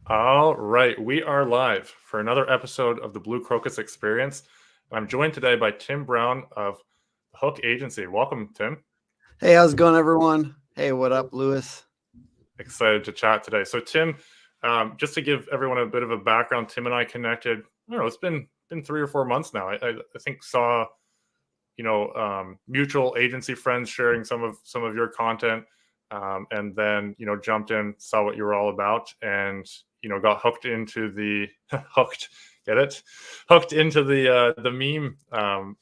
All right, we are live for another episode of the Blue Crocus Experience. I'm joined today by Tim Brown of Hook Agency. Welcome, Tim. Hey, how's it going, everyone? Hey, what up, Lewis? Excited to chat today. So, Tim, just to give everyone a bit of a background, Tim and I connected. I don't know, it's been 3 or 4 months now. I think saw mutual agency friends sharing some of your content, and then jumped in, saw what you were all about, and got hooked into the hooked get it hooked into the meme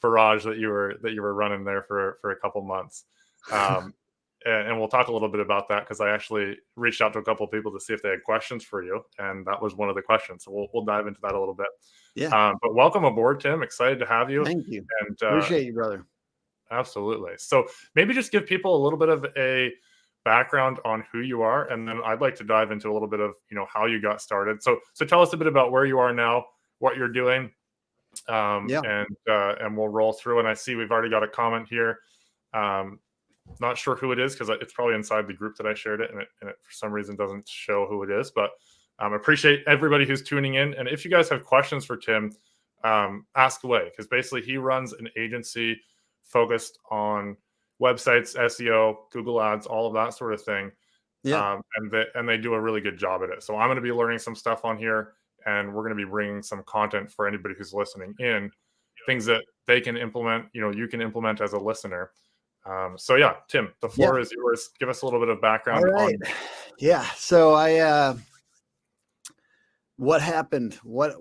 barrage that you were running there for a couple months. And we'll talk a little bit about that because I actually reached out to a couple of people to see if they had questions for you, and that was one of the questions. So we'll dive into that a little bit. Yeah. But welcome aboard, Tim. Excited to have you. Thank you. And Appreciate you, brother. Absolutely. So maybe just give people a little bit of a background on who you are, and then I'd like to dive into a little bit of how you got started. So tell us a bit about where you are now, what you're doing, Yeah. and we'll roll through. And I see we've already got a comment here. Not sure who it is because it's probably inside the group that I shared it, and it for some reason doesn't show who it is. But appreciate everybody who's tuning in. And if you guys have questions for Tim, ask away, because basically he runs an agency focused on websites, SEO, Google Ads, all of that sort of thing. Yeah. And they do a really good job at it. So I'm going to be learning some stuff on here, and we're going to be bringing some content for anybody who's listening in, things that they can implement, you can implement as a listener. So yeah, Tim, the floor is yours. Give us a little bit of background. All right. Yeah. So what happened? What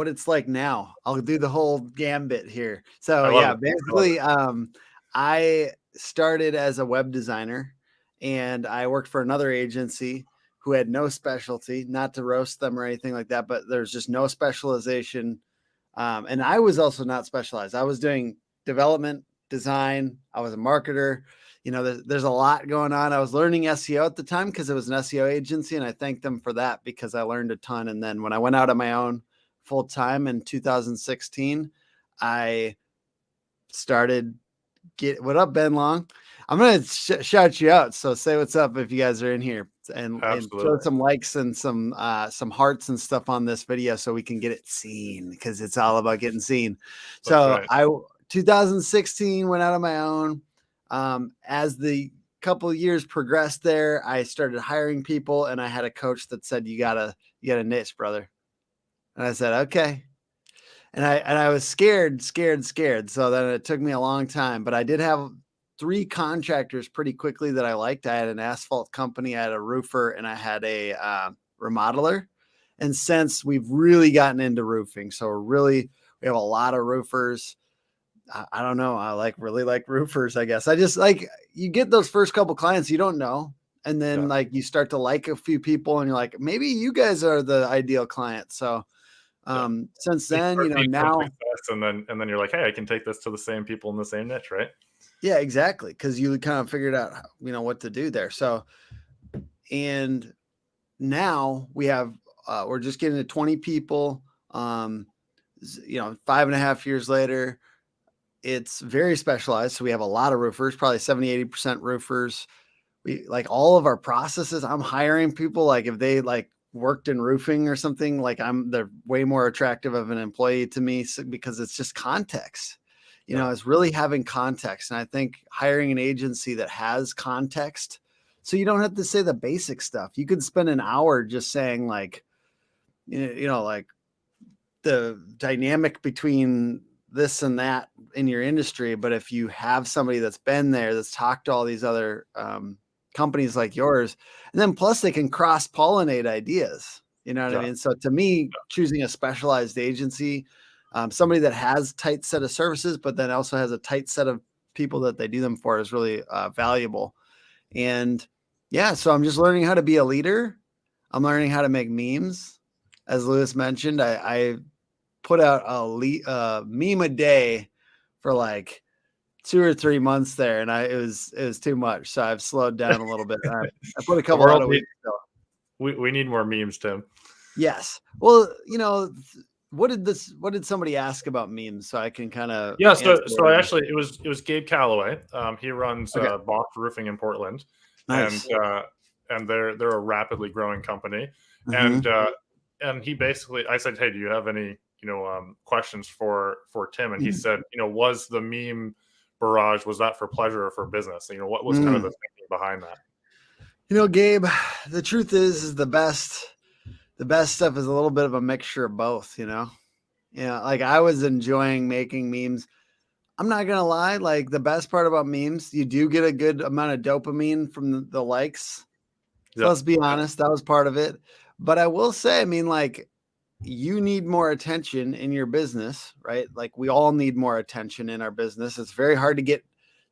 it's like now? I'll do the whole gambit here. So yeah, basically, I started as a web designer, and I worked for another agency who had no specialty, not to roast them or anything like that, but there's just no specialization. And I was also not specialized. I was doing development, design. I was a marketer. There's a lot going on. I was learning SEO at the time because it was an SEO agency, and I thanked them for that because I learned a ton. And then when I went out on my own full time in 2016, I started what up, Ben Long? I'm going to shout you out. So say what's up if you guys are in here, and throw some likes and some hearts and stuff on this video so we can get it seen, because it's all about getting seen. So right. 2016 went out on my own. As the couple of years progressed there, I started hiring people, and I had a coach that said, you got a niche, brother. And I said, okay. And I was scared. So then it took me a long time, but I did have 3 contractors pretty quickly that I liked. I had an asphalt company, I had a roofer, and I had a remodeler. And since we've really gotten into roofing, so we have a lot of roofers. I don't know. I really like roofers, I guess. I just you get those first couple clients you don't know. And then you start to like a few people, and you're like, maybe you guys are the ideal client. So since then, now. And then you're like, hey, I can take this to the same people in the same niche, right? Yeah, exactly. Because you kind of figured out, what to do there. So, and now we have, we're just getting to 20 people, 5.5 years later. It's very specialized. So we have a lot of roofers, probably 70-80% roofers. We all of our processes. I'm hiring people, if they worked in roofing or something, they're way more attractive of an employee to me, because it's just context. It's really having context. And I think hiring an agency that has context, so you don't have to say the basic stuff. You could spend an hour just saying the dynamic between this and that in your industry. But if you have somebody that's been there, that's talked to all these other companies like yours, and then plus they can cross-pollinate ideas. You know what I mean? So to me, choosing a specialized agency, somebody that has tight set of services, but then also has a tight set of people that they do them for, is really valuable. And yeah, so I'm just learning how to be a leader. I'm learning how to make memes. As Lewis mentioned, I put out a meme a day for 2 or 3 months there, and it was too much. So I've slowed down a little bit. I put a couple out a week. We need more memes, Tim. Yes. Well, what did somebody ask about memes, so I can kind of so actually it was Gabe Calloway. He runs Box Roofing in Portland. Nice. and they're a rapidly growing company. Mm-hmm. And he basically, I said, hey, do you have any questions for Tim? And he said, was the meme barrage, was that for pleasure or for business? What was kind of the thinking behind that? Gabe, the truth is the best stuff is a little bit of a mixture of both. Like I was enjoying making memes. I'm not gonna lie, like the best part about memes, you do get a good amount of dopamine from the likes. So let's be honest, that was part of it. But I will say, I mean, like, you need more attention in your business, right? Like we all need more attention in our business. It's very hard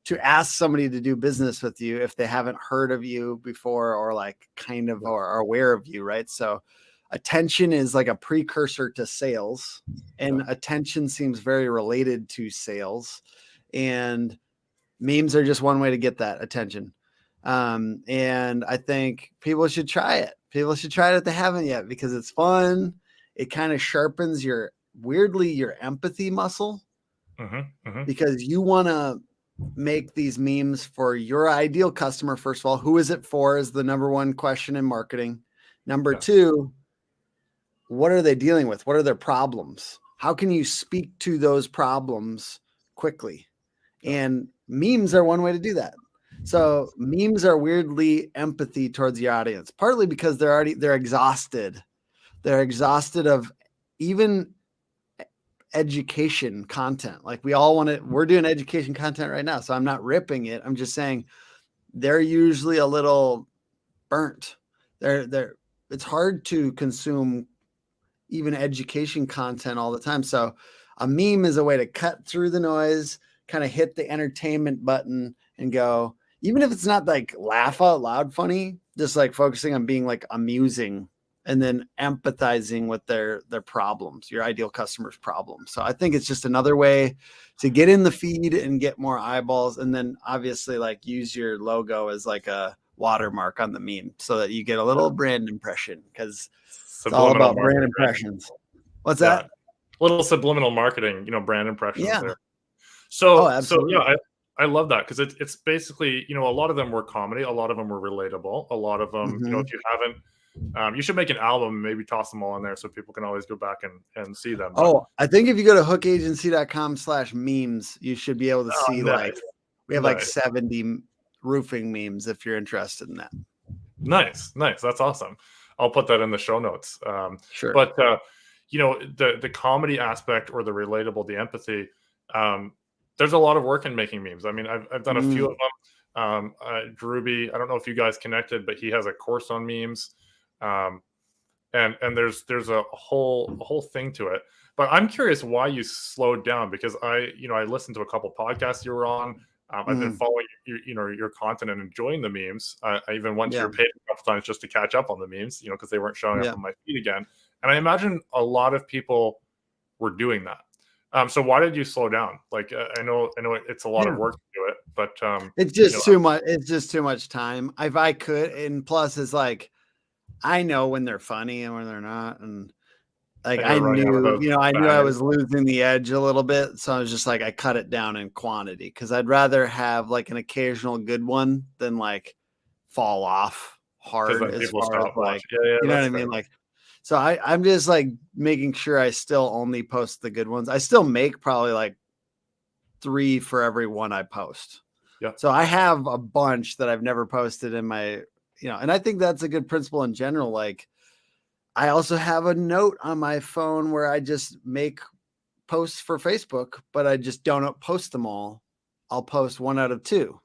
to ask somebody to do business with you if they haven't heard of you before or like kind of are aware of you, right? So attention is like a precursor to sales, and attention seems very related to sales, and memes are just one way to get that attention. And I think people should try it. People should try it if they haven't yet, because it's fun. It kind of sharpens your empathy muscle, because you want to make these memes for your ideal customer. First of all, who is it for is the number one question in marketing. Number two, what are they dealing with? What are their problems? How can you speak to those problems quickly? And memes are one way to do that. So memes are weirdly empathy towards the audience, partly because they're exhausted. They're exhausted of even education content. Like we're doing education content right now. So I'm not ripping it. I'm just saying they're usually a little burnt. It's hard to consume even education content all the time. So a meme is a way to cut through the noise, kind of hit the entertainment button and go, even if it's not like laugh out loud funny, just like focusing on being like amusing and then empathizing with their problems, your ideal customer's problems. So I think it's just another way to get in the feed and get more eyeballs. And then obviously like use your logo as like a watermark on the meme so that you get a little brand impression, because it's all about brand impressions. What's that? Little subliminal marketing, brand impressions there. So yeah, I love that, because it's basically, a lot of them were comedy, a lot of them were relatable, a lot of them, if you haven't, you should make an album and maybe toss them all in there so people can always go back and see them. I think if you go to hookagency.com/memes, you should be able to see like we have like 70 roofing memes if you're interested in that. Nice. That's awesome. I'll put that in the show notes. Sure. But the comedy aspect, or the relatable, the empathy, there's a lot of work in making memes. I mean, I've done a few of them. Drewby, I don't know if you guys connected, but he has a course on memes. And there's a whole thing to it. But I'm curious why you slowed down, because I listened to a couple podcasts you were on. I've been following your content and enjoying the memes. I even went to your page a couple times just to catch up on the memes, because they weren't showing up on my feed again. And I imagine a lot of people were doing that. So why did you slow down? Like, I know it's a lot of work to do it, but it's just too much. It's just too much time. If I could, and plus it's like, I know when they're funny and when they're not. And like, I knew I was losing the edge a little bit. So I was just like, I cut it down in quantity, because I'd rather have like an occasional good one than like fall off hard as far as like, you know what I mean? Like, so I'm just like making sure I still only post the good ones. I still make probably like 3 for every one I post. Yeah. So I have a bunch that I've never posted in my, and I think that's a good principle in general. Like, I also have a note on my phone where I just make posts for Facebook, but I just don't post them all. I'll post 1 out of 2.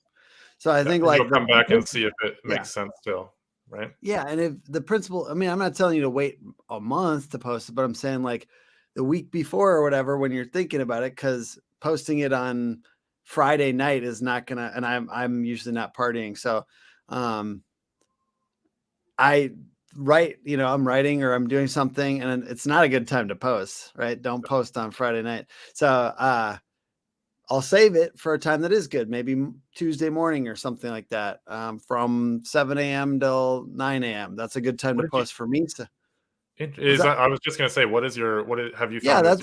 So I think like you'll come back and see if it makes sense still. Right. Yeah. And if the principle, I mean, I'm not telling you to wait a month to post it, but I'm saying like the week before or whatever, when you're thinking about it, because posting it on Friday night is not gonna, and I'm usually not partying. So I'm writing or I'm doing something and it's not a good time to post, right? Don't post on Friday night. So I'll save it for a time that is good, maybe Tuesday morning or something like that, from 7 a.m. till 9 a.m. That's a good time to post for me. So, I was just going to say, have you found? Yeah,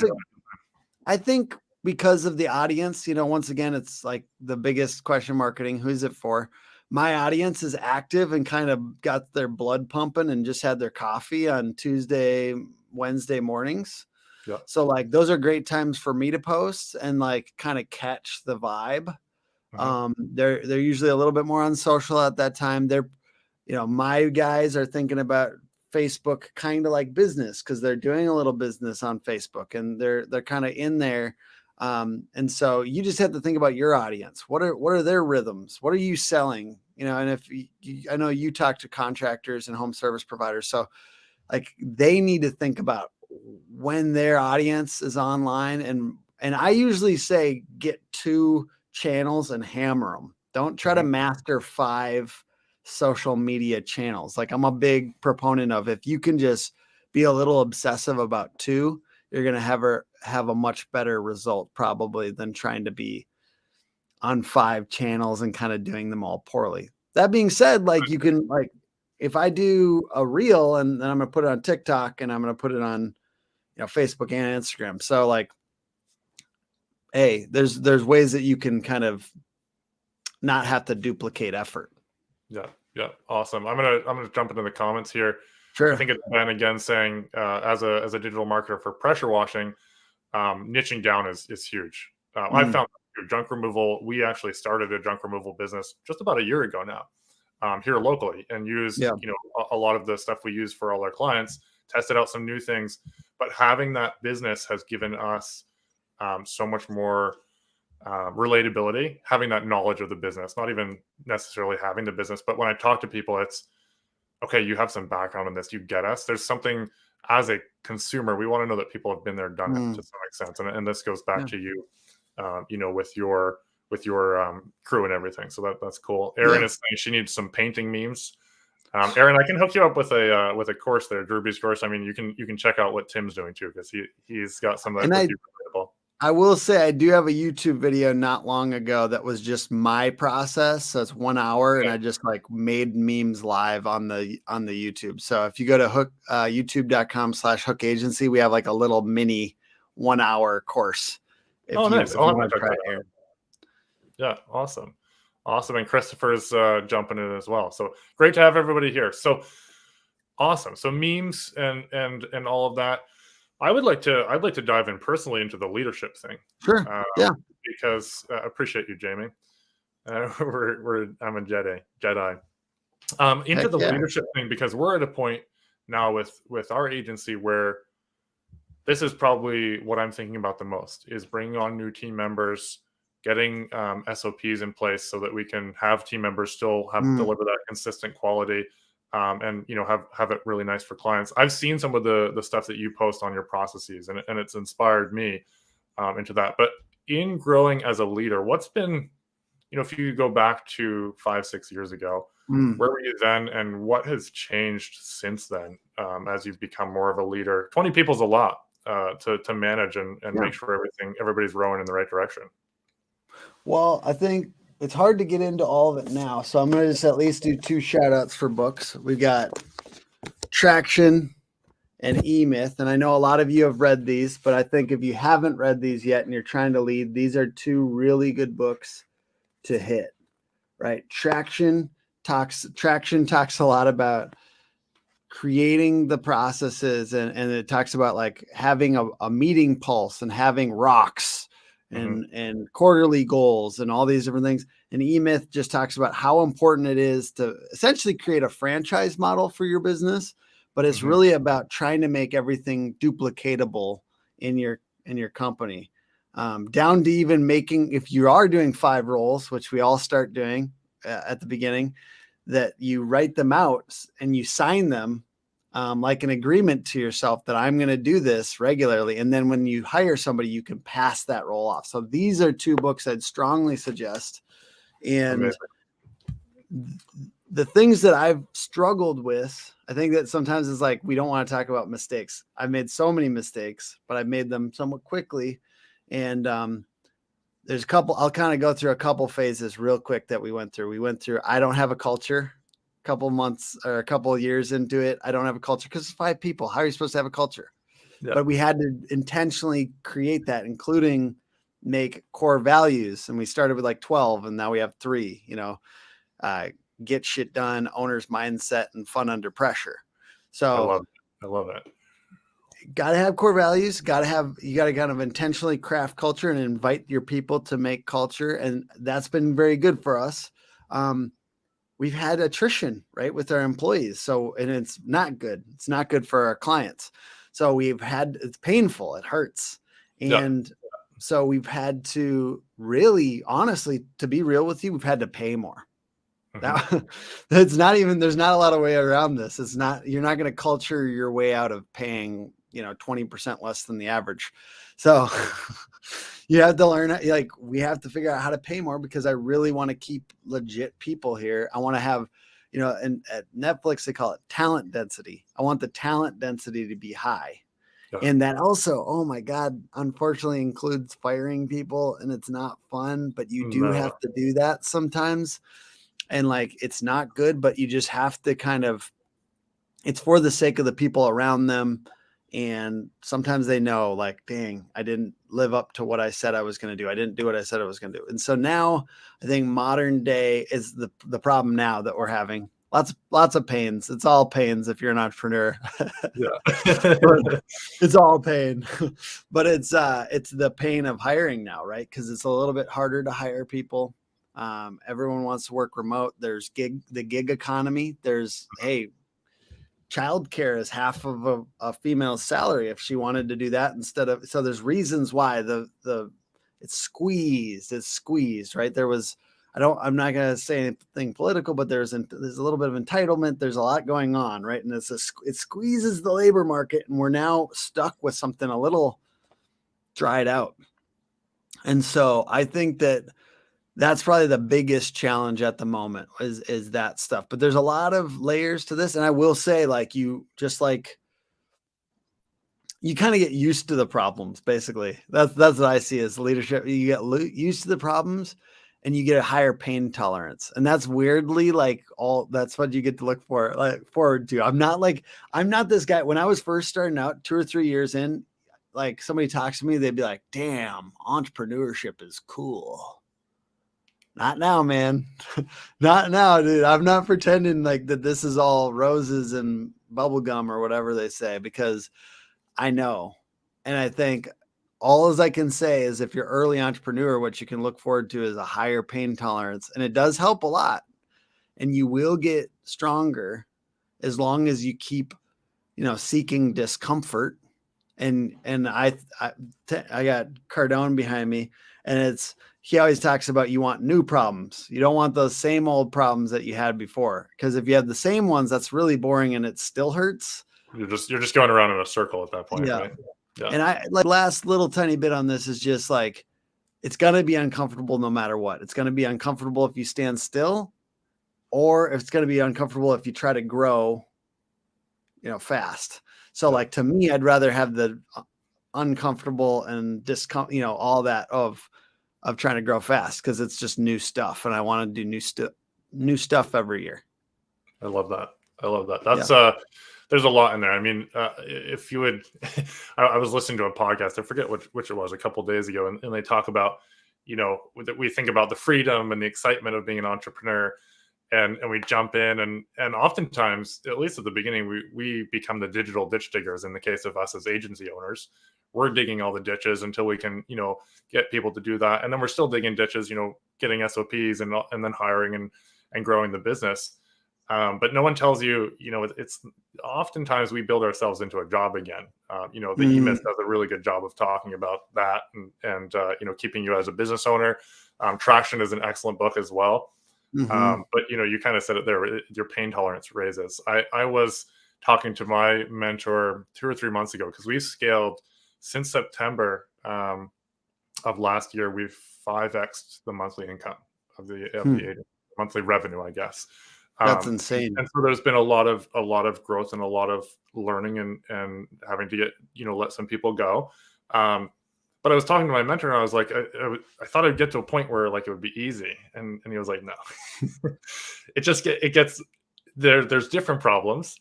I think because of the audience, once again, it's like the biggest question marketing, who's it for? my audience is active and kind of got their blood pumping and just had their coffee on Tuesday, Wednesday mornings. Yeah. So like those are great times for me to post and like kind of catch the vibe. They're usually a little bit more on social at that time. My guys are thinking about Facebook kind of like business because they're doing a little business on Facebook and they're kind of in there. And so you just have to think about your audience. What are their rhythms? What are you selling? And if I know you talk to contractors and home service providers, so like they need to think about when their audience is online. And I usually say get 2 channels and hammer them. Don't try to master 5 social media channels. Like I'm a big proponent of if you can just be a little obsessive about 2, you're going to have a much better result probably than trying to be on 5 channels and kind of doing them all poorly. That being said, like you can like, if I do a reel and then I'm going to put it on TikTok and I'm going to put it on, Facebook and Instagram. So like, hey, there's ways that you can kind of not have to duplicate effort. Yeah. Awesome. I'm gonna jump into the comments here. Sure. I think it's Ben again saying, as a digital marketer for pressure washing, niching down is huge. I've found junk removal. We actually started a junk removal business just about a year ago now, here locally, and used a lot of the stuff we use for all our clients. Tested out some new things, but having that business has given us so much more relatability, having that knowledge of the business, not even necessarily having the business, but when I talk to people, it's okay, you have some background in this, you get us. There's something as a consumer, we want to know that people have been there, done it to some extent. And this goes back to you, with your crew and everything. So that's cool. Erin is saying she needs some painting memes. Erin, I can hook you up with a course there, Drewby's course. I mean, you can check out what Tim's doing too, because he's got some that would be relatable. I will say I do have a YouTube video not long ago that was just my process. So it's 1 hour and I just like made memes live on the YouTube. So if you go to youtube.com/hook agency, we have like a little mini 1 hour course. Nice. Yeah. Awesome. And Christopher's jumping in as well. So great to have everybody here. So awesome. So memes and all of that. I'd like to dive in personally into the leadership thing. Sure. Because I appreciate you, Jamie. I'm a Jedi. Into the leadership thing, because we're at a point now with our agency where this is probably what I'm thinking about the most, is bringing on new team members, getting SOPs in place so that we can have team members still deliver that consistent quality. And have it really nice for clients. I've seen some of the stuff that you post on your processes, and it's inspired me into that. But in growing as a leader, what's been, if you go back to 5-6 years ago, where were you then, and what has changed since then as you've become more of a leader? 20 people is a lot to manage and make sure everybody's rowing in the right direction. Well, I think it's hard to get into all of it now, so I'm going to just at least do 2 shout outs for books. We've got Traction and E-Myth, and I know a lot of you have read these, but I think if you haven't read these yet and you're trying to lead, these are 2 really good books to hit, right? Traction talks a lot about creating the processes, and it talks about like having a meeting pulse and having rocks and quarterly goals and all these different things. And E-Myth just talks about how important it is to essentially create a franchise model for your business, but it's really about trying to make everything duplicatable in your company, down to even making, if you are doing 5 roles, which we all start doing at the beginning, that you write them out and you sign them like an agreement to yourself that I'm going to do this regularly. And then when you hire somebody, you can pass that role off. So these are 2 books I'd strongly suggest. And the things that I've struggled with, I think that sometimes it's like, we don't want to talk about mistakes. I've made so many mistakes, but I've made them somewhat quickly. And there's a couple, I'll kind of go through a couple phases real quick that we went through. I don't have a culture. Couple months or a couple of years into it, I don't have a culture because it's 5 people. How are you supposed to have a culture? But we had to intentionally create that, including make core values. And we started with like 12 and now we have 3, get shit done, owner's mindset, and fun under pressure. So I love it. Got to have core values. You got to kind of intentionally craft culture and invite your people to make culture. And that's been very good for us. We've had attrition, right, with our employees. So, and it's not good. It's not good for our clients. So it's painful. It hurts. And so we've had to really, honestly, to be real with you, we've had to pay more. That's not even, there's not a lot of way around this. You're not going to culture your way out of paying, 20% less than the average. So you have to learn, like, we have to figure out how to pay more, because I really want to keep legit people here. I want to have, and at Netflix, they call it talent density. I want the talent density to be high. And that also, oh my God, unfortunately includes firing people, and it's not fun, but you do have to do that sometimes. And like, it's not good, but you just have to it's for the sake of the people around them. And sometimes they know, like, dang, I didn't live up to what I said I was going to do. I didn't do what I said I was going to do. And so now I think modern day is the problem now that we're having. Lots of pains. It's all pains if you're an entrepreneur. It's all pain, but it's the pain of hiring now, right? Because it's a little bit harder to hire people. Everyone wants to work remote. There's the gig economy. Hey, childcare is half of a female's salary if she wanted to do that instead of. So there's reasons why it's squeezed, right? I'm not going to say anything political, but there's a little bit of entitlement. There's a lot going on, right? And it squeezes the labor market, and we're now stuck with something a little dried out. And so I think that's probably the biggest challenge at the moment is that stuff. But there's a lot of layers to this. And I will say, like, you kind of get used to the problems, basically. That's what I see as leadership. You get used to the problems, and you get a higher pain tolerance. And that's weirdly that's what you get to look forward to. I'm not this guy. When I was first starting out 2 or 3 years in, like, somebody talks to me, they'd be like, damn, entrepreneurship is cool. Not now, man. Not now, dude. I'm not pretending like that this is all roses and bubblegum or whatever they say, because I know. And I think all as I can say is, if you're early entrepreneur, what you can look forward to is a higher pain tolerance. And it does help a lot. And you will get stronger as long as you keep, seeking discomfort. And I got Cardone behind me, and he always talks about, you want new problems. You don't want those same old problems that you had before. Because if you have the same ones, that's really boring and it still hurts. You're just going around in a circle at that point, right? Yeah. And last little tiny bit on this is just like, it's going to be uncomfortable no matter what. It's going to be uncomfortable if you stand still, or if it's going to be uncomfortable if you try to grow, fast. So like, to me, I'd rather have the uncomfortable and all that of trying to grow fast, because it's just new stuff, and I want to do new stuff every year. I love that. That's there's a lot in there. I mean, if you would, I was listening to a podcast, I forget which it was, a couple of days ago, and they talk about, we think about the freedom and the excitement of being an entrepreneur, and we jump in, and oftentimes, at least at the beginning, we become the digital ditch diggers. In the case of us as agency owners, we're digging all the ditches until we can, get people to do that. And then we're still digging ditches, getting SOPs and then hiring and growing the business. But no one tells you, it's oftentimes we build ourselves into a job again. The E-Myth does a really good job of talking about that and keeping you as a business owner. Traction is an excellent book as well. But, you kind of said it there, your pain tolerance raises. I was talking to my mentor 2 or 3 months ago, because we've scaled since September of last year. We've 5x'd the monthly income of the monthly revenue, I guess. That's insane. And so there's been a lot of growth and a lot of learning and having to get, let some people go. But I was talking to my mentor, and I was like, I thought I'd get to a point where, like, it would be easy. And he was like, no, it gets there. There's different problems,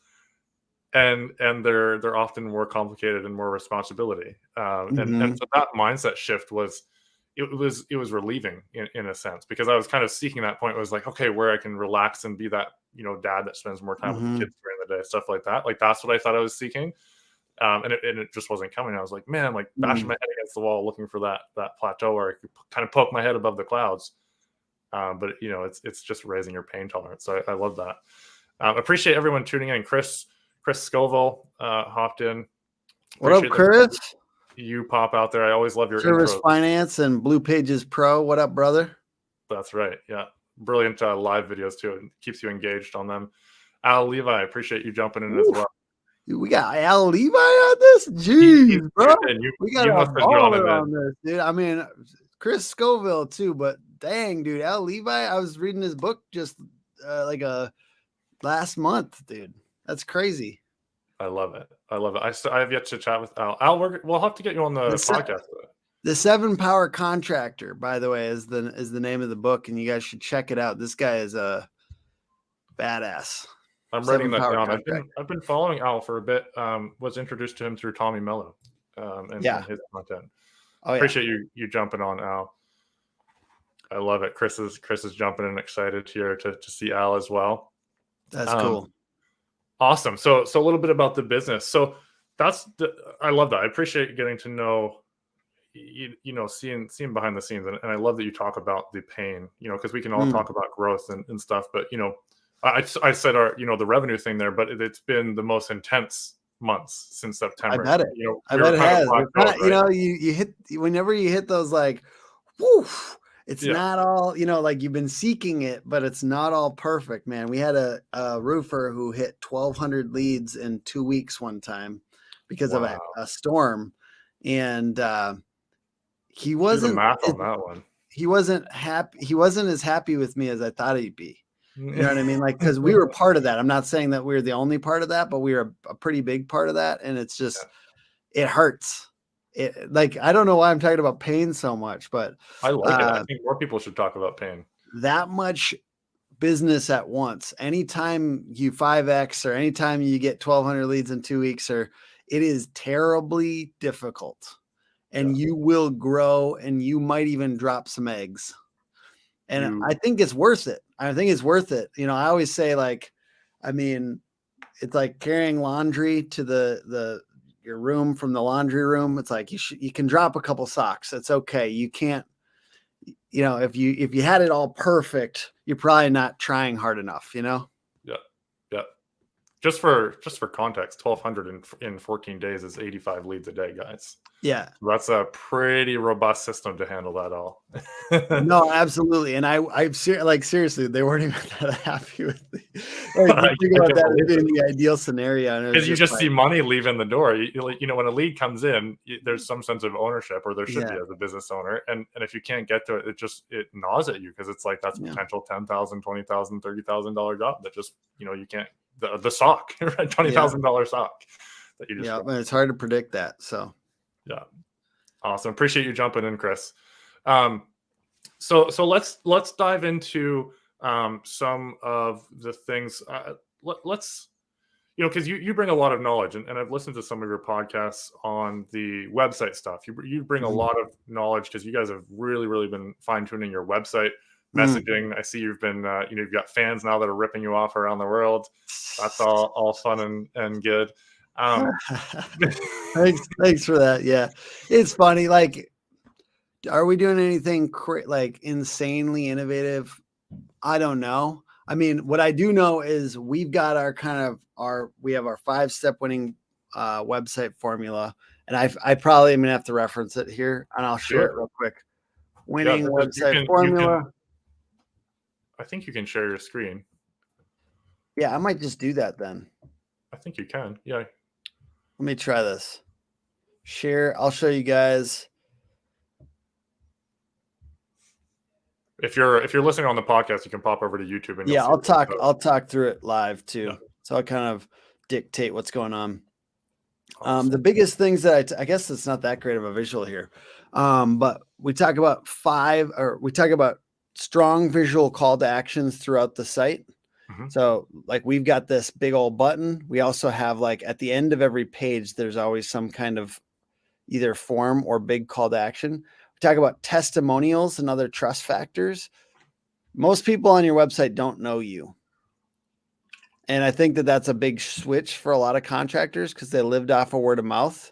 and they're often more complicated and more responsibility. And so that mindset shift was, it was relieving in a sense, because I was kind of seeking that point. It was like, okay, where I can relax and be that, dad that spends more time with the kids during the day, stuff like that. Like, that's what I thought I was seeking. And it just wasn't coming. I was like, man, like bashing my head against the wall, looking for that plateau where I could kind of poke my head above the clouds. But it's just raising your pain tolerance. So I love that. Appreciate everyone tuning in. Chris Scoville hopped in. What up, Chris? You pop out there. I always love your Service intro. Finance and Blue Pages Pro. What up, brother? That's right. Yeah, brilliant live videos too. It keeps you engaged on them. Al Levi, appreciate you jumping in as well. We got Al Levi on this. Jeez, bro. We got a baller on this, dude. I mean, Chris Scoville too, but dang, dude, Al Levi. I was reading his book just last month, dude. That's crazy. I love it. I have yet to chat with Al. Al, we'll have to get you on the podcast. The 7 Power Contractor, by the way, is the name of the book, and you guys should check it out. This guy is a badass. I'm writing that down. I've been following Al for a bit. Was introduced to him through Tommy Mello, and his content. Appreciate you jumping on, Al. I love it. Chris is jumping in, excited here to see Al as well. That's cool. Awesome. So a little bit about the business. So I love that. I appreciate getting to know, seeing behind the scenes, and I love that you talk about the pain, because we can all talk about growth and stuff, but I said the revenue thing there, but it's been the most intense months since September. I bet it. I bet it has. Right? You hit, whenever you hit those, like, whoo, it's not all, like you've been seeking it, but it's not all perfect, man. We had a roofer who hit 1,200 leads in 2 weeks one time because of a storm. And he wasn't, math on that one. He wasn't happy. He wasn't as happy with me as I thought he'd be. You know what I mean? Like, because we were part of that. I'm not saying that we were the only part of that, but we were a pretty big part of that. And it's just, it hurts. I don't know why I'm talking about pain so much, but I like it. I think more people should talk about pain. That much business at once. Anytime you 5X or anytime you get 1,200 leads in 2 weeks, it is terribly difficult, and you will grow, and you might even drop some eggs. And I think it's worth it. I always say, it's like carrying laundry to your room from the laundry room. It's like you can drop a couple socks. It's okay. You can't, if you had it all perfect, you're probably not trying hard enough, Yeah. Just for context, 1,200 in 14 days is 85 leads a day, guys. Yeah. That's a pretty robust system to handle that all. No, absolutely. And I'm seriously, they weren't even that happy with me. You think about that as being the ideal scenario. Because you just see money leaving the door. When a lead comes in, there's some sense of ownership, or there should be as a business owner. And if you can't get to it, it gnaws at you, because it's like, that's potential $10,000, $20,000, $30,000 job that just, you can't, the sock, right? $20,000 sock that you just it's hard to predict that. So awesome. Appreciate you jumping in, Chris. So let's dive into some of the things. Let's because you bring a lot of knowledge, and I've listened to some of your podcasts on the website stuff. You bring a lot of knowledge, because you guys have really been fine tuning your website messaging. I see you've been you've got fans now that are ripping you off around the world. That's all fun and good. Thanks for that. Yeah, it's funny. Like, are we doing anything insanely innovative? I don't know. I mean, what I do know is we've got our 5-step winning website formula, and I probably am gonna have to reference it here, and I'll share it real quick. Winning website formula. I think you can share your screen. Yeah, I might just do that then. I think you can. Yeah. Let me try this. Share. I'll show you guys. If you're listening on the podcast, you can pop over to YouTube and I'll talk through it live too. Yeah. So I'll kind of dictate what's going on. Awesome. The biggest things that I guess it's not that great of a visual here, but we talk about strong visual call to actions throughout the site. So we've got this big old button. We also have at the end of every page, there's always some kind of either form or big call to action. talk about testimonials and other trust factors. Most people on your website don't know you. And I think that that's a big switch for a lot of contractors because they lived off of word of mouth.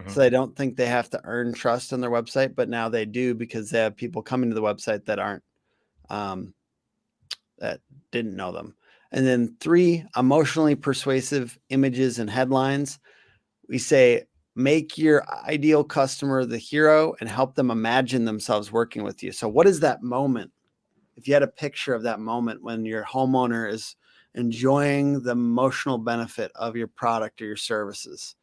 So they don't think they have to earn trust on their website, but now they do because they have people coming to the website that aren't, that didn't know them. And then 3, emotionally persuasive images and headlines. We say, make your ideal customer the hero and help them imagine themselves working with you. So what is that moment? If you had a picture of that moment when your homeowner is enjoying the emotional benefit of your product or your services,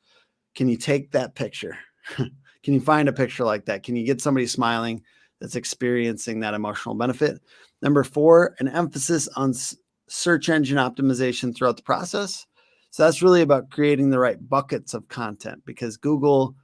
can you take that picture? Can you find a picture like that? Can you get somebody smiling that's experiencing that emotional benefit? Number 4, an emphasis on search engine optimization throughout the process. So that's really about creating the right buckets of content, because Google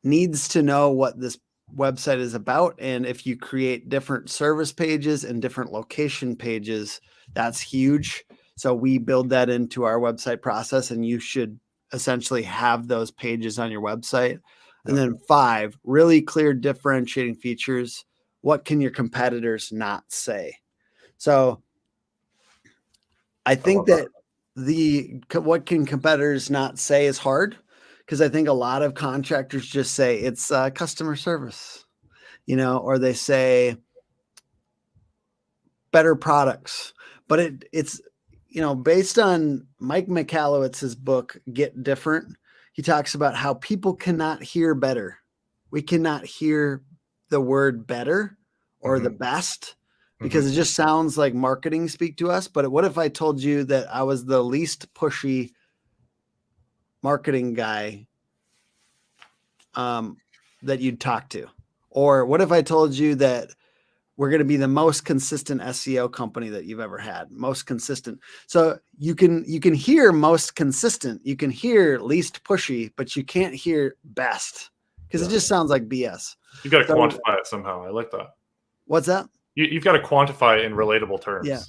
needs to know what this website is about. And if you create different service pages and different location pages, that's huge. So we build that into our website process, and you should essentially have those pages on your website. And then 5, really clear differentiating features. What can your competitors not say? So I think that what can competitors not say is hard, because I think a lot of contractors just say it's customer service, or they say better products. But it's based on Mike Michalowicz's book, Get Different. He talks about how people cannot hear better. We cannot hear the word better or the best, because it just sounds like marketing speak to us. But what if I told you that I was the least pushy marketing guy that you'd talk to? Or what if I told you that we're going to be the most consistent SEO company that you've ever had, most consistent? So you can hear most consistent, you can hear least pushy, but you can't hear best, because it just sounds like BS. You've got to quantify it somehow. I like that. What's that? You've got to quantify it in relatable terms. Yeah,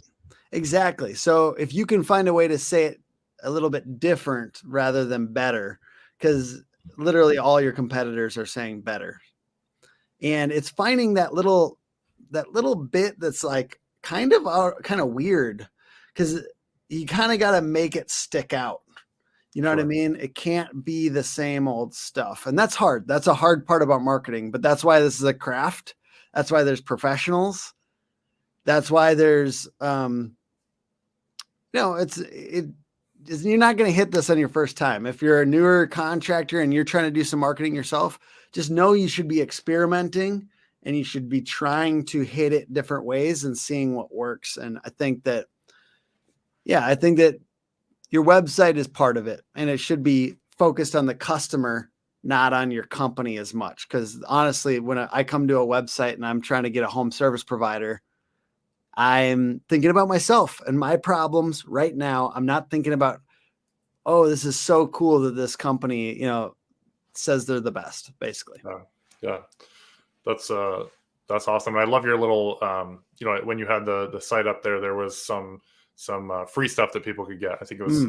exactly. So if you can find a way to say it a little bit different rather than better, because literally all your competitors are saying better. And it's finding that little bit that's like kind of weird, because you kind of got to make it stick out. You know what I mean? It can't be the same old stuff. And that's hard. That's a hard part about marketing, but that's why this is a craft. That's why there's professionals. That's why there's, you're not going to hit this on your first time. If you're a newer contractor and you're trying to do some marketing yourself, just know you should be experimenting and you should be trying to hit it different ways and seeing what works. And I think that your website is part of it, and it should be focused on the customer, not on your company as much. Because honestly, when I come to a website and I'm trying to get a home service provider, I'm thinking about myself and my problems right now. I'm not thinking about, oh, this is so cool that this company, says they're the best, basically. Yeah. That's awesome. And I love your little, when you had the site up there was some free stuff that people could get. I think it was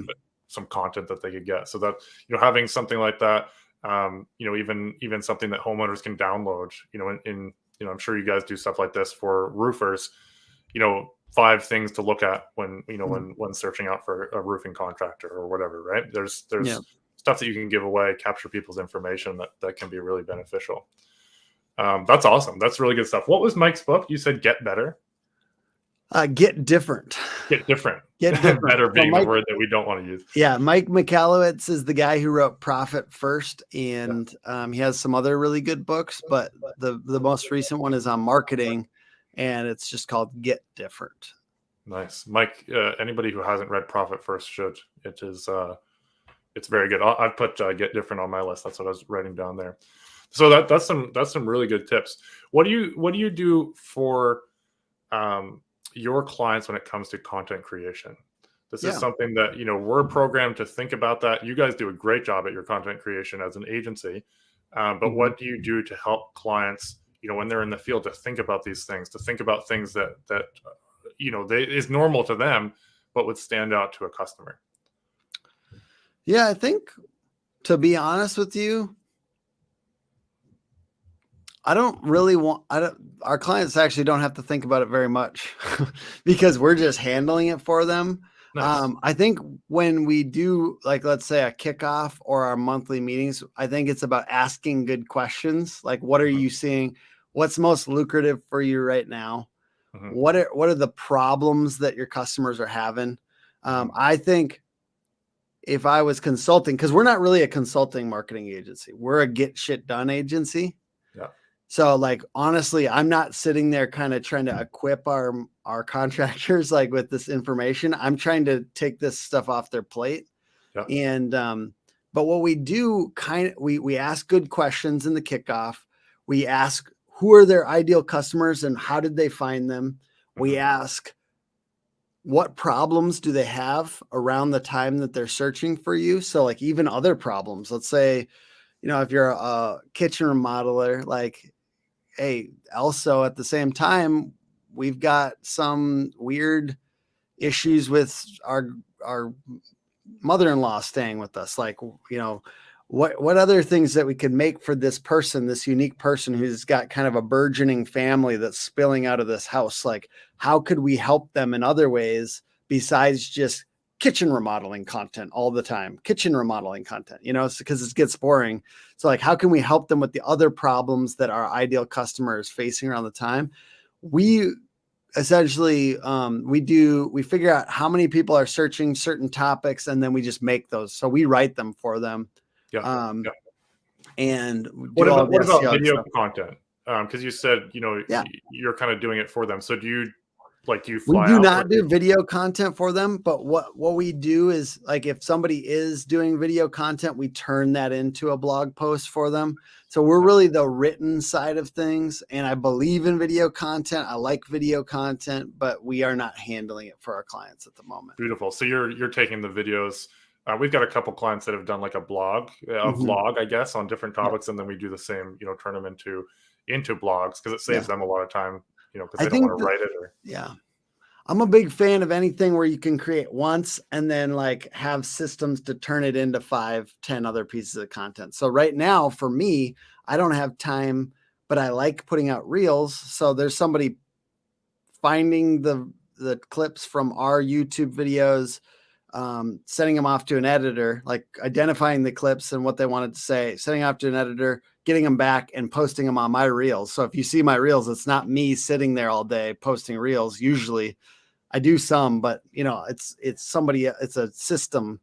some content that they could get. So that, having something like that, even something that homeowners can download, I'm sure you guys do stuff like this for roofers, 5 things to look at when searching out for a roofing contractor or whatever, right? There's stuff that you can give away, capture people's information that can be really beneficial. That's awesome. That's really good stuff. What was Mike's book? You said Get Better? Get Different. Get Different. Get Different. Better being the word that we don't want to use. Yeah. Mike Michalowicz is the guy who wrote Profit First. And he has some other really good books, but the most recent one is on marketing, and it's just called Get Different. Nice. Mike, anybody who hasn't read Profit First should. It is, it's very good. I've put Get Different on my list. That's what I was writing down there. So that's some really good tips. What do you do for your clients when it comes to content creation? This is something that, we're programmed to think about that. You guys do a great job at your content creation as an agency. But what do you do to help clients, when they're in the field, to think about these things, to think about things that is normal to them, but would stand out to a customer? Yeah, I think, to be honest with you, I don't really want, our clients actually don't have to think about it very much because we're just handling it for them. Nice. I think when we do, like, let's say a kickoff or our monthly meetings, I think it's about asking good questions. Like, what are Mhm, you seeing? What's most lucrative for you right now? mhm, What are the problems that your customers are having? mhm. I think if I was consulting, because we're not really a consulting marketing agency, we're a get shit done agency. Yeah. So, like, honestly, I'm not sitting there kind of trying to equip our contractors like with this information. I'm trying to take this stuff off their plate. Yeah. And but what we do we ask good questions in the kickoff. We ask who are their ideal customers and how did they find them? We Mhm. ask what problems do they have around the time that they're searching for you? So, like, even other problems. Let's say, if you're a kitchen remodeler, like, hey, also at the same time, we've got some weird issues with our mother-in-law staying with us. Like, what other things that we could make for this person, this unique person who's got kind of a burgeoning family that's spilling out of this house? Like, how could we help them in other ways besides just kitchen remodeling content all the time? Kitchen remodeling content, because it gets boring. So, like, how can we help them with the other problems that our ideal customer is facing around the time? We essentially we figure out how many people are searching certain topics, and then we just make those, so we write them for them, Yeah. um Yeah. and What do all about the what about SEO and video stuff. content? Because you said, Yeah, you're kind of doing it for them. So do you we fly do out or not do video content for them, but what we do is, like, if somebody is doing video content, we turn that into a blog post for them. So we're no, really the written side of things, and I believe in video content. I like video content, but we are not handling it for our clients at the moment. beautiful. So you're taking the videos. We've got a couple clients that have done like a blog, a Mhm. vlog, I guess, on different Yeah, topics, and then we do the same, turn them into blogs because it yeah. saves them a lot of time, because I they don't want think to that, write it or yeah. I'm a big fan of anything where you can create once and then, like, have systems to turn it into 5, 10 other pieces of content. So right now for me, I don't have time, but I like putting out reels. So there's somebody finding the clips from our YouTube videos, sending them off to an editor, like identifying the clips and what they wanted to say, sending off to an editor, getting them back and posting them on my reels. So if you see my reels, it's not me sitting there all day posting reels. Usually I do some, but it's somebody, it's a system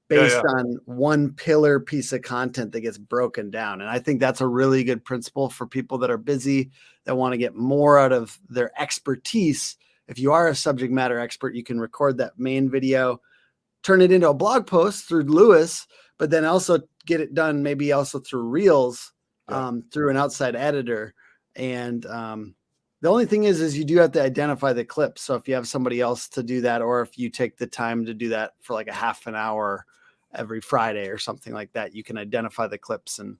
yeah, yeah. based on one pillar piece of content that gets broken down. And I think that's a really good principle for people that are busy, that want to get more out of their expertise. If you are a subject matter expert, you can record that main video, turn it into a blog post through Lewis, but then also get it done maybe also through Reels, Yeah. through an outside editor. And the only thing is you do have to identify the clips. So if you have somebody else to do that, or if you take the time to do that for like a half an hour every Friday or something like that, you can identify the clips and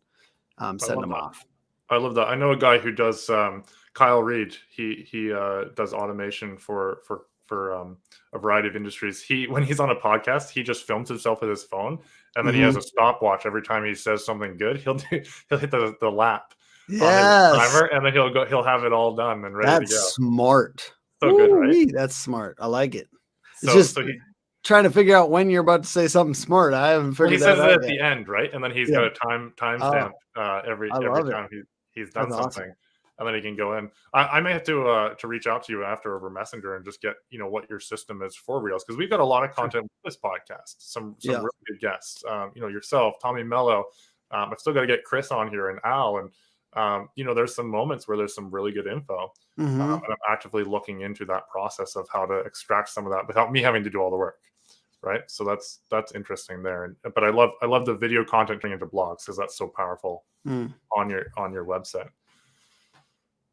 I send love them that. off. I love that. I know a guy who does Kyle Reed. He does automation for a variety of industries. He when he's on a podcast, he just films himself with his phone, and then he has Mm-hmm. a stopwatch every time he says something good. He'll hit the lap on his Yes, timer, and then he'll have it all done and ready to that's go. smart. So good, right? Woo-wee, that's smart. I like it. It's So just so he trying to figure out when you're about to say something smart. I haven't Well, he figured that says it out at yet. the end, right? And then he's Yeah. got a timestamp Oh, every I love it. time he's done That's awesome. something, and then he can go in. I may have to reach out to you after over Messenger and just get what your system is for Reels, because we've got a lot of Sure. content with this podcast. Some Yeah. really good guests. Yourself, Tommy Mello. I've still got to get Chris on here and Al, and there's some moments where there's some really good info, Mm-hmm. and I'm actively looking into that process of how to extract some of that without me having to do all the work, right? So that's interesting there. But I love the video content turning into blogs because that's so powerful Mm. on your website.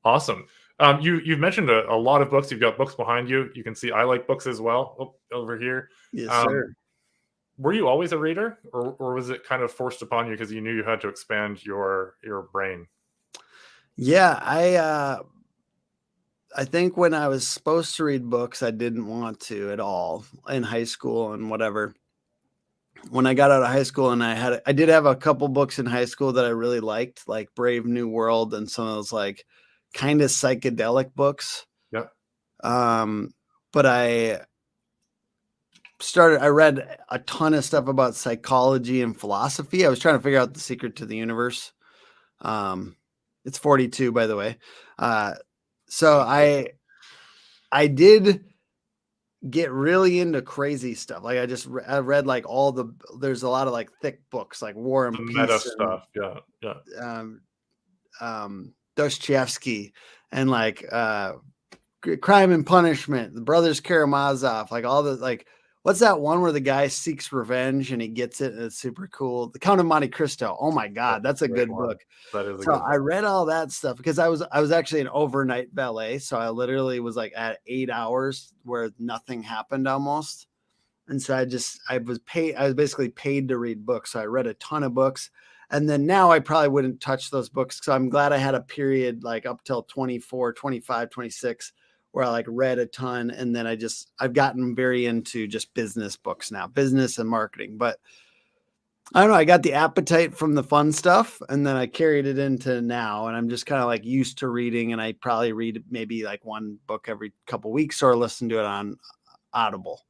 Awesome. You've mentioned a lot of books. You've got books behind you. You can see I like books as well. Over here. Yes, Um, sir. were you always a reader, or was it kind of forced upon you because you knew you had to expand your brain? Yeah, I think when I was supposed to read books, I didn't want to at all in high school and whatever. when I got out of high school, and I did have a couple books in high school that I really liked, like Brave New World and some of those like kind of psychedelic books. Yeah. But I read a ton of stuff about psychology and philosophy. I was trying to figure out the secret to the universe. It's 42, by the way. So I did get really into crazy stuff. Like I read like there's a lot of like thick books like War and Peace meta stuff. Yeah. Dostoevsky and like Crime and Punishment, the Brothers Karamazov, like all the like what's that one where the guy seeks revenge and he gets it and it's super cool? The Count of Monte Cristo. Oh my God, that's a good book. That is a so good book. I read all that stuff because I was actually an overnight valet. So I literally was like at 8 hours where nothing happened almost. And so I was basically paid to read books. So I read a ton of books. And then now I probably wouldn't touch those books. So I'm glad I had a period like up till 24, 25, 26 where I like read a ton. And then I've gotten very into just business books now, business and marketing. But I don't know, I got the appetite from the fun stuff and then I carried it into now. And I'm just kind of like used to reading, and I probably read maybe like one book every couple weeks or listen to it on Audible.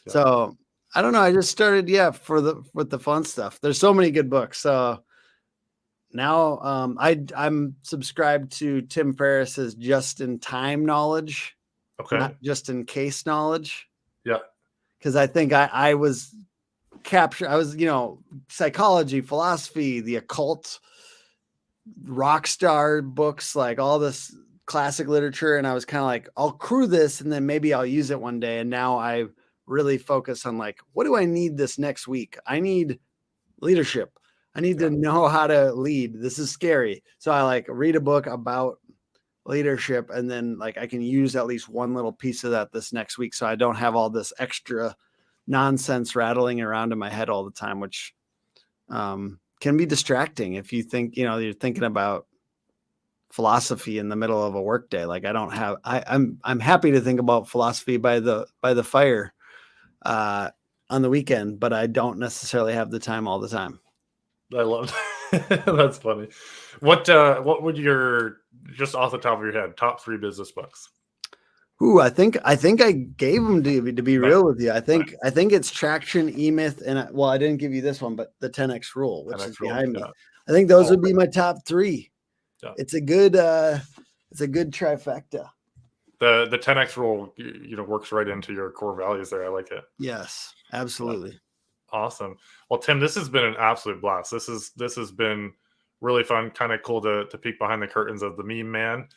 Yeah. So I don't know. I just started, with the fun stuff. There's so many good books. So now I'm subscribed to Tim Ferriss's just in time knowledge, not just in case knowledge. Yeah. Because I think I was psychology, philosophy, the occult, rock star books, like all this classic literature. And I was kind of like, I'll crew this and then maybe I'll use it one day. And now I really focus on like, what do I need this next week? I need leadership. I need to know how to lead. This is scary. So I like read a book about leadership, and then like I can use at least one little piece of that this next week. So I don't have all this extra nonsense rattling around in my head all the time, which can be distracting if you think, you're thinking about philosophy in the middle of a workday. Like I'm happy to think about philosophy by the fire on the weekend, but I don't necessarily have the time all the time. I love that. That's funny. What would your, just off the top of your head, top 3 business books? Ooh, I think I gave them to you, to be real with you. I think it's Traction, E-Myth, and I didn't give you this one, but the 10X rule, which is behind me. I think those would be my top 3. Yeah. It's a good trifecta. The 10X rule, works right into your core values there. I like it. Yes, absolutely. Awesome. Well, Tim, this has been an absolute blast. This has been really fun, kind of cool to peek behind the curtains of the meme man.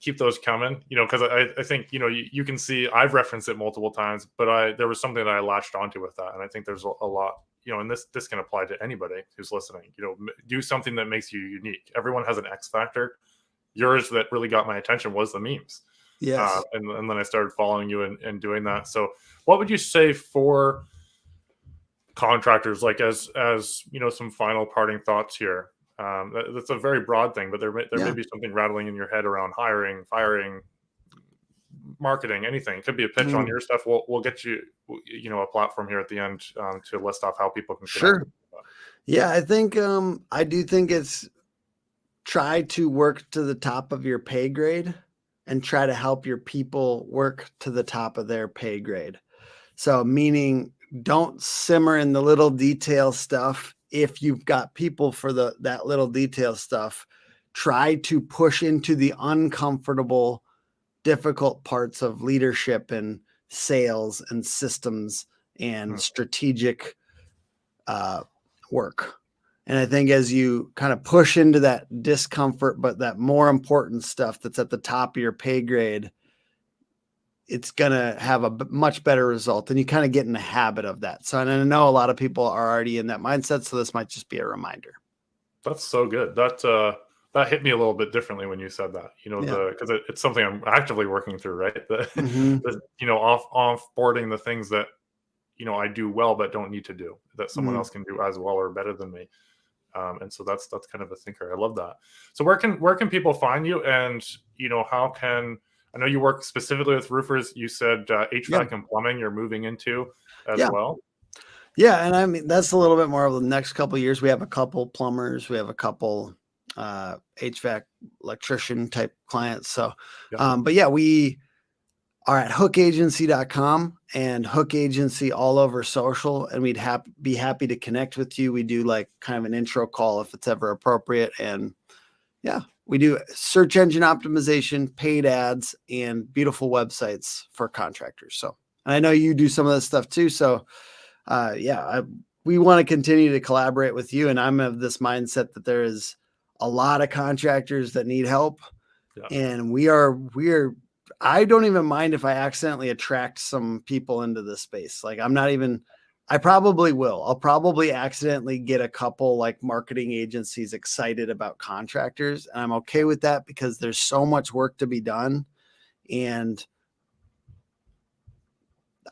Keep those coming, because I think, you can see I've referenced it multiple times, but there was something that I latched onto with that. And I think there's a lot, and this can apply to anybody who's listening, do something that makes you unique. Everyone has an X factor. Yours that really got my attention was the memes. Yes. And then I started following you and doing that. So what would you say for contractors, like as some final parting thoughts here? That's a very broad thing, but there may be something rattling in your head around hiring, firing, marketing, anything. It could be a pitch on your stuff. We'll get you, a platform here at the end to list off how people can connect. Sure. Yeah, I think I do think it's try to work to the top of your pay grade and try to help your people work to the top of their pay grade. So meaning don't simmer in the little detail stuff. If you've got people for that little detail stuff, try to push into the uncomfortable, difficult parts of leadership and sales and systems and strategic work. And I think as you kind of push into that discomfort, but that more important stuff that's at the top of your pay grade, it's going to have a much better result, and you kind of get in the habit of that. So, and I know a lot of people are already in that mindset, so this might just be a reminder. That's so good. That hit me a little bit differently when you said that, because it's something I'm actively working through, right? Offboarding the things that, I do well, but don't need to do, that someone else can do as well or better than me. And so that's kind of a thinker. I love that. So where can people find you? And, I know you work specifically with roofers. You said HVAC and plumbing you're moving into as well. Yeah, and I mean that's a little bit more of the next couple of years. We have a couple plumbers, we have a couple HVAC electrician type clients. So, Yeah. but yeah, we are at hookagency.com and Hook Agency all over social, and we'd be happy to connect with you. We do like kind of an intro call if it's ever appropriate, and yeah, we do search engine optimization, paid ads, and beautiful websites for contractors. So, and I know you do some of that stuff too. So, we want to continue to collaborate with you. And I'm of this mindset that there is a lot of contractors that need help. Yeah. And I don't even mind if I accidentally attract some people into this space. Like I probably will. I'll probably accidentally get a couple like marketing agencies excited about contractors. And I'm okay with that because there's so much work to be done. And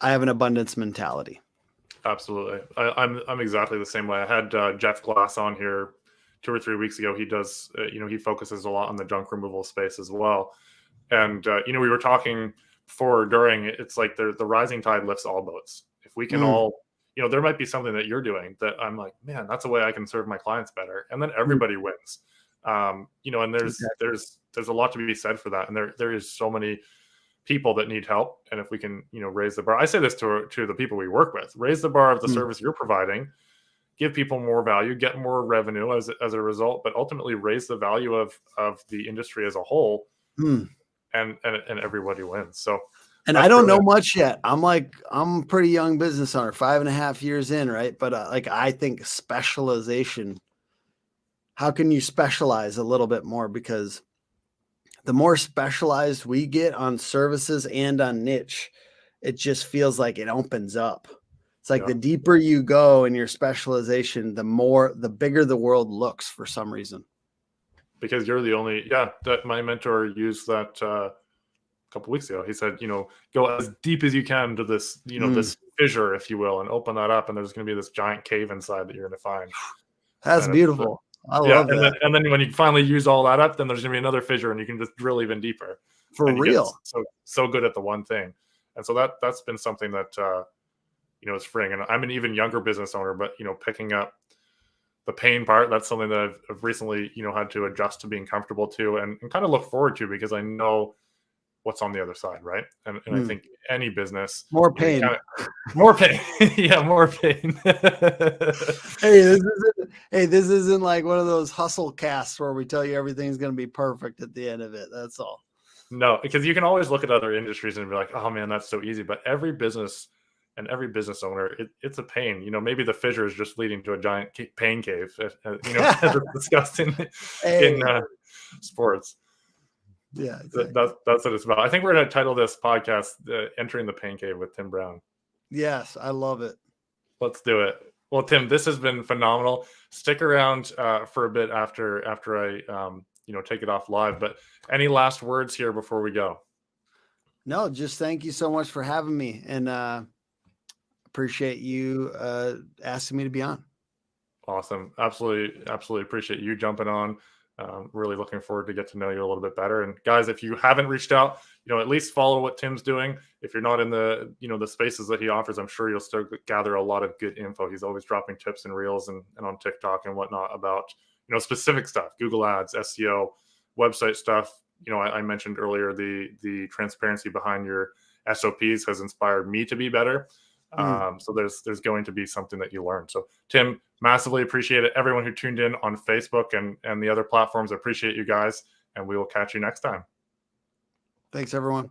I have an abundance mentality. Absolutely. I'm exactly the same way. I had Jeff Glass on here 2 or 3 weeks ago. He does, he focuses a lot on the junk removal space as well. And, we were talking before, during, it's like the rising tide lifts all boats. If we can all, there might be something that you're doing that I'm like, man, that's a way I can serve my clients better. And then everybody wins. And there's a lot to be said for that. And there is so many people that need help, and if we can raise the bar, I say this to the people we work with, raise the bar of the service you're providing, give people more value, get more revenue as a result, but ultimately raise the value of the industry as a whole, and everybody wins. So, and I don't know much yet. I'm a pretty young business owner, 5.5 years in, right? But I think specialization, how can you specialize a little bit more? Because the more specialized we get on services and on niche, it just feels like it opens up. It's like the deeper you go in your specialization, the bigger the world looks for some reason. Because you're the only, that my mentor used that a couple weeks ago. He said, go as deep as you can to this, this fissure, if you will, and open that up. And there's going to be this giant cave inside that you're going to find. That's beautiful. I love that. And then when you finally use all that up, then there's going to be another fissure, and you can just drill even deeper. For real. So good at the one thing. And so that's been something that, is freeing. And I'm an even younger business owner, but, picking up the pain part, that's something that I've recently, had to adjust to being comfortable to and kind of look forward to, because I know what's on the other side, right? And I think any business, more pain, more pain, more pain. This isn't like one of those hustle casts where we tell you everything's going to be perfect at the end of it. That's all. No, because you can always look at other industries and be like, oh man, that's so easy. But every business and every business owner, it's a pain. Maybe the fissure is just leading to a giant pain cave, as it's discussed in sports. Yeah, exactly. That's what it's about. I think we're going to title this podcast Entering the Pain Cave with Tim Brown. Yes, I love it. Let's do it. Well, Tim, this has been phenomenal. Stick around for a bit after I take it off live. But any last words here before we go? No, just thank you so much for having me, and appreciate you asking me to be on. Awesome. Absolutely appreciate you jumping on. Really looking forward to get to know you a little bit better. And guys, if you haven't reached out, at least follow what Tim's doing. If you're not in the, the spaces that he offers, I'm sure you'll still gather a lot of good info. He's always dropping tips and reels and on TikTok and whatnot about, specific stuff, Google Ads, SEO, website stuff. I mentioned earlier, the transparency behind your SOPs has inspired me to be better. So there's going to be something that you learn. So Tim, massively appreciate it. Everyone who tuned in on Facebook and the other platforms, I appreciate you guys, and we will catch you next time. Thanks, everyone.